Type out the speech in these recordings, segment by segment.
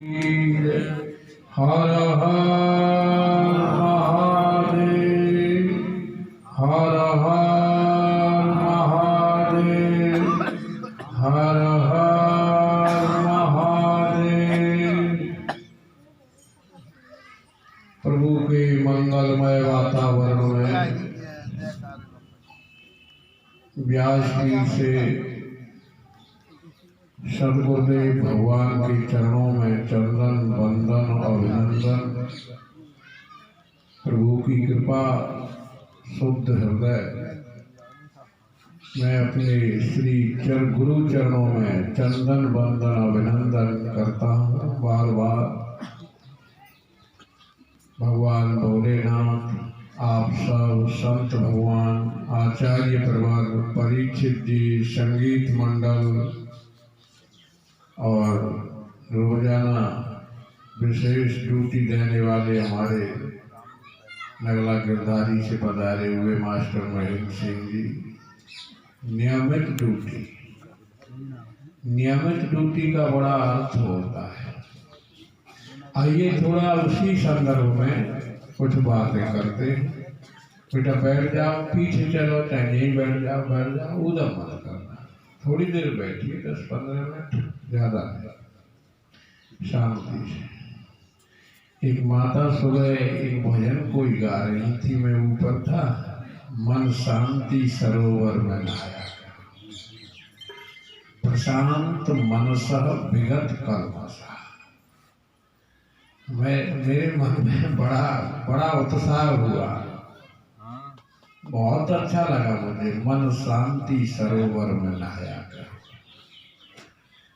हर हर महादेव, हर हर महादेव, हर हर महादेव। प्रभु के मंगलमय वातावरण में व्यास जी से सदगुरुदेव भगवान के चरणों में चंदन वंदन अभिनंदन। प्रभु की कृपा शुद्ध हृदय मैं अपने श्री गुरु चरणों में चंदन वंदन अभिनंदन करता हूँ। बार बार भगवान भोलेनाथ, आप सब संत भगवान, आचार्य प्रवर, परीक्षित जी, संगीत मंडल और रोजाना विशेष ड्यूटी देने वाले हमारे नगला गिरधारी से पधारे हुए मास्टर महेंद्र सिंह जी, नियमित ड्यूटी का बड़ा अर्थ होता है। आइए थोड़ा उसी संदर्भ में कुछ बातें करते। बेटा बैठ जाओ, पीछे चलो, चाहे नहीं बैठ जाओ, उधर मत करना। थोड़ी देर बैठिए, 10-15 मिनट, ज्यादा नहीं, शांति से। एक माता सुबह एक भजन कोई गा रही थी, मैं ऊपर था। मन शांति सरोवर में नहाया, प्रशांत मनसः विगत कल्मषः। मेरे मन में बड़ा उत्साह हुआ, बहुत अच्छा लगा मुझे। मन शांति सरोवर में नहाया कर,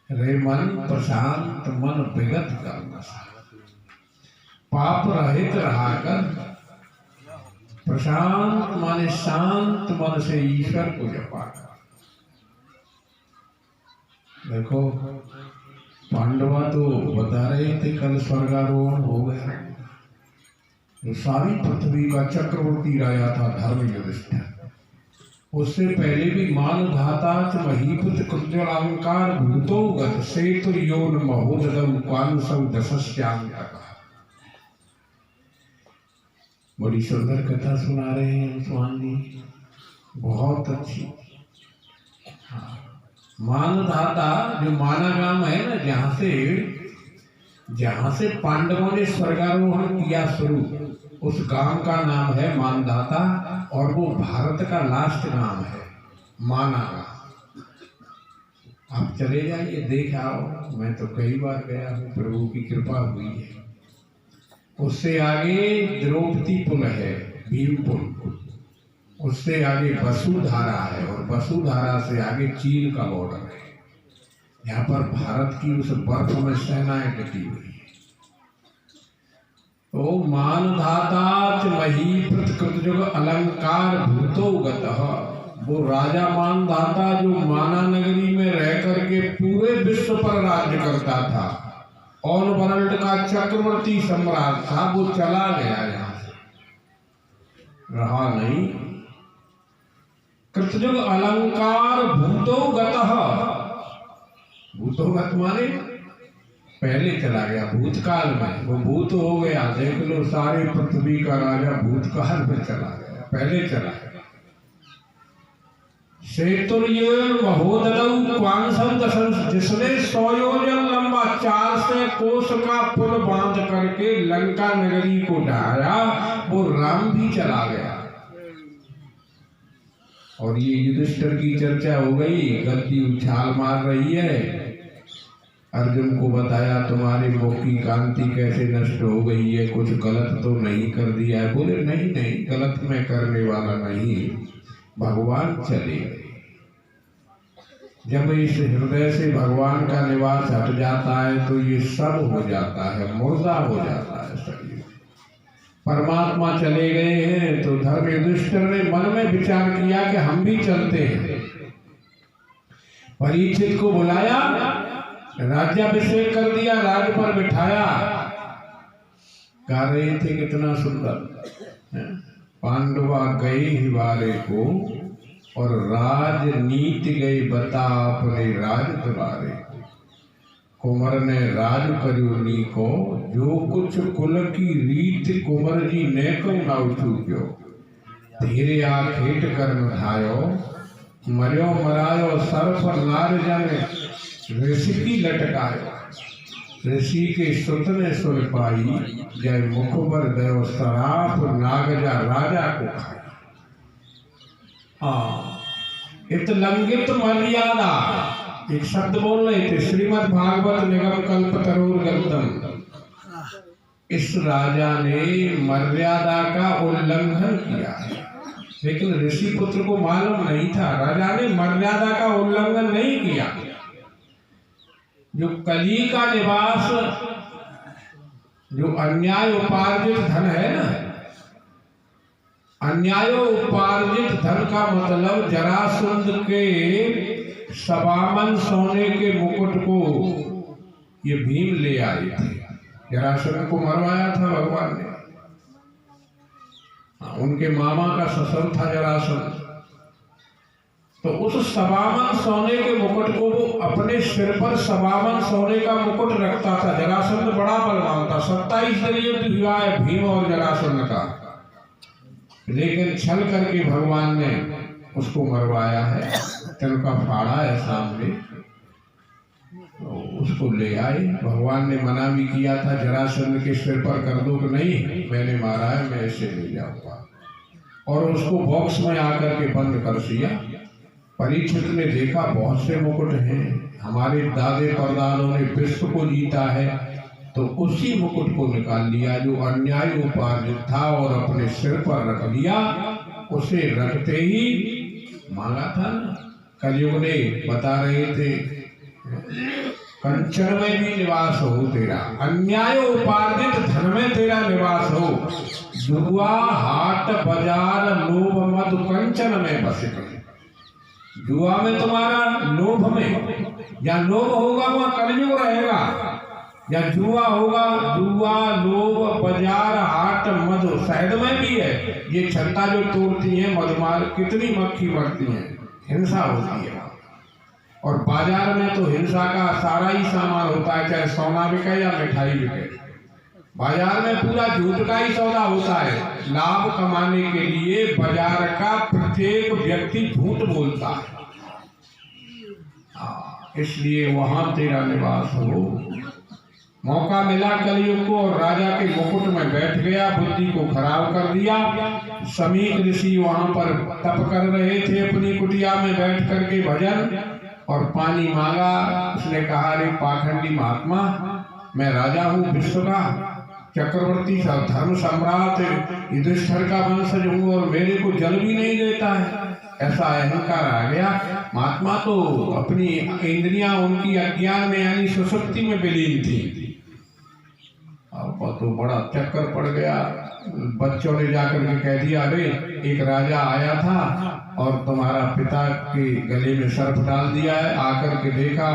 रे मन प्रशांत मन विगत कल्मषः। पाप रहित रहा कर, प्रशांत माने शांत मन से ईश्वर को जपा कर। देखो पांडवा तो बता रहे थे कल स्वर्गारोहण हो गया। जो सारी पृथ्वी का चक्रवर्ती राजा था धर्म युधिष्ठिर, उससे पहले भी मान धाता च महीपत कृत्यलंकार भूतो गत सेतु योन महोदय कांसव दशस्यांतक। बड़ी सुंदर कथा सुना रहे हैं स्वामी जी, बहुत अच्छी। मानधाता जो माना गांव है ना, जहां से पांडवों ने स्वर्गारोहण किया शुरू, उस गांव का नाम है मानधाता, और वो भारत का लास्ट नाम है माना गांव। आप चले जाइए, देख आओ। मैं तो कई बार गया हूँ, प्रभु की कृपा हुई है। उससे आगे द्रौपदी पुल है, भीम पुल। उससे आगे वसुधारा है, और वसुधारा से आगे चीन का बॉर्डर है। यहाँ पर भारत की उस बर्फ में सेनाएं टिकी हुई है। तो मानधाता महीपत कृतयुग अलंकार भूतो गतः, वो राजा मानधाता जो माना नगरी में रह करके पूरे विश्व पर राज्य करता था, ऑल वर्ल्ड का चक्रवर्ती सम्राट था, वो चला गया, यहाँ से रहा नहीं। कृतयुग अलंकार भूतो गतः, भूतो गत माने पहले चला गया, भूतकाल में वो भूत हो गया। देख लो, सारी पृथ्वी का राजा भूतकाल में चला गया, पहले चला गया। सेतुर्योन महोदय क्वांसव दशंस, जिसने 100 योजन लंबा 400 कोस का पुल बांध करके लंका नगरी को ढाया, वो राम भी चला गया। और ये युधिष्ठिर की चर्चा हो गई, गद्दी उछाल मार रही है। अर्जुन को बताया तुम्हारे मुख की कांति कैसे नष्ट हो गई है, कुछ गलत तो नहीं कर दिया है? बोले नहीं, गलत मैं करने वाला नहीं, भगवान चले गए। जब इस हृदय से भगवान का निवास हट जाता है तो ये सब हो जाता है, मुर्दा हो जाता है शरीर। परमात्मा चले गए हैं तो धर्म युधिष्ठिर ने मन में विचार किया कि हम भी चलते हैं। परीक्षित को बुलाया, राज्याभिषेक कर दिया, राज पर बिठाया। गा रहे थे कितना सुंदर, पांडवा गए हिवारे को और राजनीति गई बता अपने राज द्वारे को। कुंवर ने राज करियो नी को, जो कुछ कुल की रीत कुंवर जी ने को ना चूक्यो। धीरे आ खेट कर उठायो, मरियो मरायो सर पर नार जाने, ऋषि की लटकायो। ऋषि के सुत ने सुन पाई, जय मुखबर दयो सराप, नागजा राजा को खाई। हाँ, इत लंघित मर्यादा, एक शब्द बोल रहे थे, श्रीमद् भागवत निगम कल्पतरोर गद्दम। इस राजा ने मर्यादा का उल्लंघन किया है, लेकिन ऋषि पुत्र को मालूम नहीं था। राजा ने मर्यादा का उल्लंघन नहीं किया। जो कली का निवास, जो अन्याय उपार्जित धन है ना, अन्याय उपार्जित धन का मतलब जरासंध के सवामन सोने के मुकुट को ये भीम ले आए थे। जरासंध को मरवाया था भगवान ने। उनके मामा का ससुर था जरासंध। तो उस सवामन सोने के मुकुट को वो अपने सिर पर सवामन सोने का मुकुट रखता था। जरासंध बड़ा बलवान था। 27 दिन युद्ध हुआ है भीम और जरासंध का, लेकिन छल करके भगवान ने उसको मरवाया है। तिनका फाड़ा है सामने, तो उसको ले आए। भगवान ने मना भी किया था, जरासंध के सिर पर कर दो कि नहीं, मैंने मारा है, मैं ऐसे ले जाऊंगा। और उसको बॉक्स में आकर के बंद कर दिया। परीक्षित ने देखा बहुत से मुकुट हैं, हमारे दादे परदादों ने विश्व को जीता है, तो उसी मुकुट को निकाल लिया जो अन्याय उपार्जित था और अपने सिर पर रख लिया। उसे रखते ही मांगा था ना, कलयुग ने बता रहे थे, कंचन में भी निवास हो तेरा, अन्याय उपार्जित धन में तेरा निवास हो। जुआ हाट बाजार लोभ मद कंचन में बस गए। जुआ में तुम्हारा, लोभ में, या लोभ होगा वहां कलयुग रहेगा, या जुआ होगा, जुआ लोभ बाजार हाट मद, शहद में भी है ये छत्ता जो तोड़ती है मधुमार, कितनी मक्खी मरती है, हिंसा होती है। और बाजार में तो हिंसा का सारा ही सामान होता है, चाहे सोना बिके या मिठाई बिके। बाजार में पूरा झूठ का ही सौदा होता है। लाभ कमाने के लिए बाजार का प्रत्येक व्यक्ति झूठ बोलता है। इसलिए वहां तेरा निवास हो। मौका मिला कलयुग को और राजा के मुकुट में बैठ गया, बुद्धि को खराब कर दिया। समीक ऋषि वहां पर तप कर रहे थे अपनी कुटिया में बैठ करके भजन, और पानी मांगा। उसने कहा, अरे पाखंडी महात्मा, मैं राजा हूँ विश्व का, चक्रवर्ती सा धर्म सम्राट युधिष्ठिर का वंशज हूँ, और मेरे को जल भी नहीं देता है। ऐसा अहंकार आ गया। महात्मा तो अपनी इंद्रियां उनकी अज्ञान में यानी सुसुप्ति में विलीन थी। अब तो बड़ा चक्कर पड़ गया। बच्चों ने जाकर के कह दिया, अरे एक राजा आया था और तुम्हारा पिता के गले में सर्प डाल दिया है। आकर के देखा,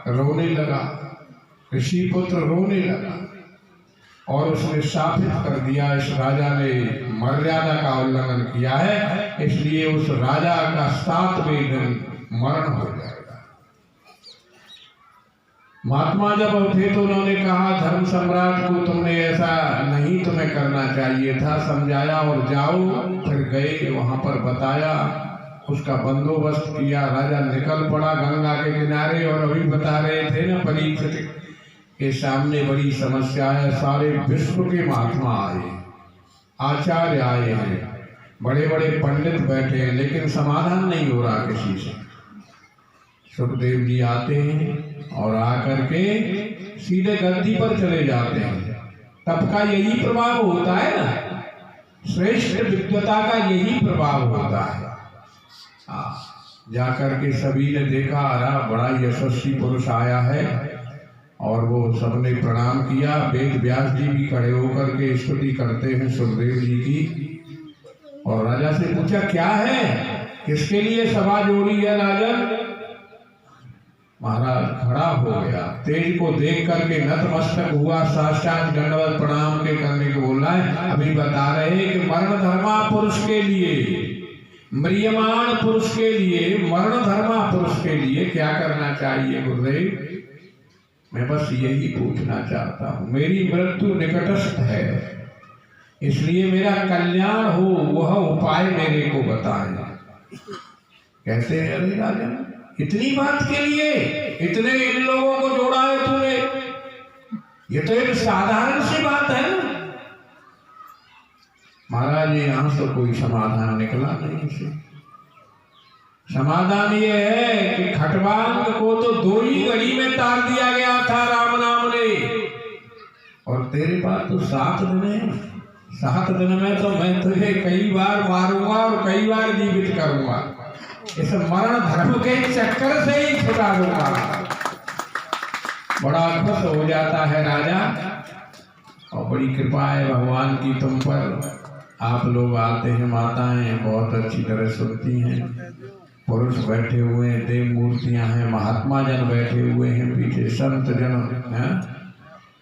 रोने लगा, ऋषि पुत्र रोने लगा, और उसने शापित कर दिया, इस राजा ने मर्यादा का उल्लंघन किया है, इसलिए उस राजा का 7वें दिन मरण हो जाएगा। महात्मा जब उठे तो उन्होंने कहा, धर्म सम्राट को तुमने ऐसा नहीं तुम्हें करना चाहिए था, समझाया और जाओ। फिर गए, वहां पर बताया, उसका बंदोबस्त किया। राजा निकल पड़ा गंगा के किनारे, और अभी बता रहे थे ना, परीक्षित के सामने बड़ी समस्या है। सारे विश्व के महात्मा आए, आचार्य आए हैं, बड़े बड़े पंडित बैठे हैं, लेकिन समाधान नहीं हो रहा किसी से। सुखदेव जी आते हैं और आकर के सीधे गद्दी पर चले जाते हैं। तब का यही प्रभाव होता है ना, श्रेष्ठ विद्वता का यही प्रभाव होता है। जाकर के सभी ने देखा, अरे बड़ा यशस्वी पुरुष आया है, और वो सबने प्रणाम किया। वेद व्यास जी भी खड़े होकर के स्तुति करते हैं सुखदेव जी की। और राजा से पूछा, क्या है, किसके लिए सभा जोड़ी है राजन? महाराज खड़ा हो गया, तेज को देख करके नतमस्तक हुआ, साष्टांग दंडवत प्रणाम के करने को बोला है। अभी बता रहे कि मरण धर्मा पुरुष के लिए, म्रियमाण पुरुष के लिए, मरण धर्मा पुरुष के लिए क्या करना चाहिए गुरुदेव? मैं बस यही पूछना चाहता हूँ, मेरी मृत्यु निकटस्थ है, इसलिए मेरा कल्याण हो वह उपाय मेरे को बताएं। कहते हैं अरे राजा, इतनी बात के लिए इतने इन लोगों को जोड़ा है तूने, ये तो एक साधारण सी बात है ना। महाराज यहां से कोई समाधान निकला नहीं से। समाधान ये है कि खटवांग को तो 2 ही घड़ी में तार दिया गया था राम नाम ने, और तेरे पास तो 7 दिन है। 7 दिन में तो मैं तुझे कई बार मारूंगा और कई बार जीवित करूंगा, इस मरण धर्म के चक्कर से ही छुड़ा दूंगा। बड़ा खुश हो जाता है राजा, और बड़ी कृपा है भगवान की तुम पर। आप लोग आते हैं, माताएं बहुत अच्छी तरह सुनती हैं, पुरुष बैठे हुए हैं, देव मूर्तियां हैं, महात्मा जन बैठे हुए हैं, पीछे संत जन हैं,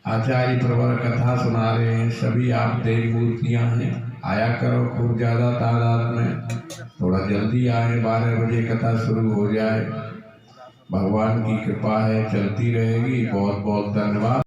आचार्य प्रवर कथा सुना रहे हैं, सभी आप देव मूर्तियां हैं। आया करो खूब ज्यादा तादाद में, थोड़ा जल्दी आए, 12 बजे कथा शुरू हो जाए। भगवान की कृपा है, चलती रहेगी। बहुत बहुत धन्यवाद।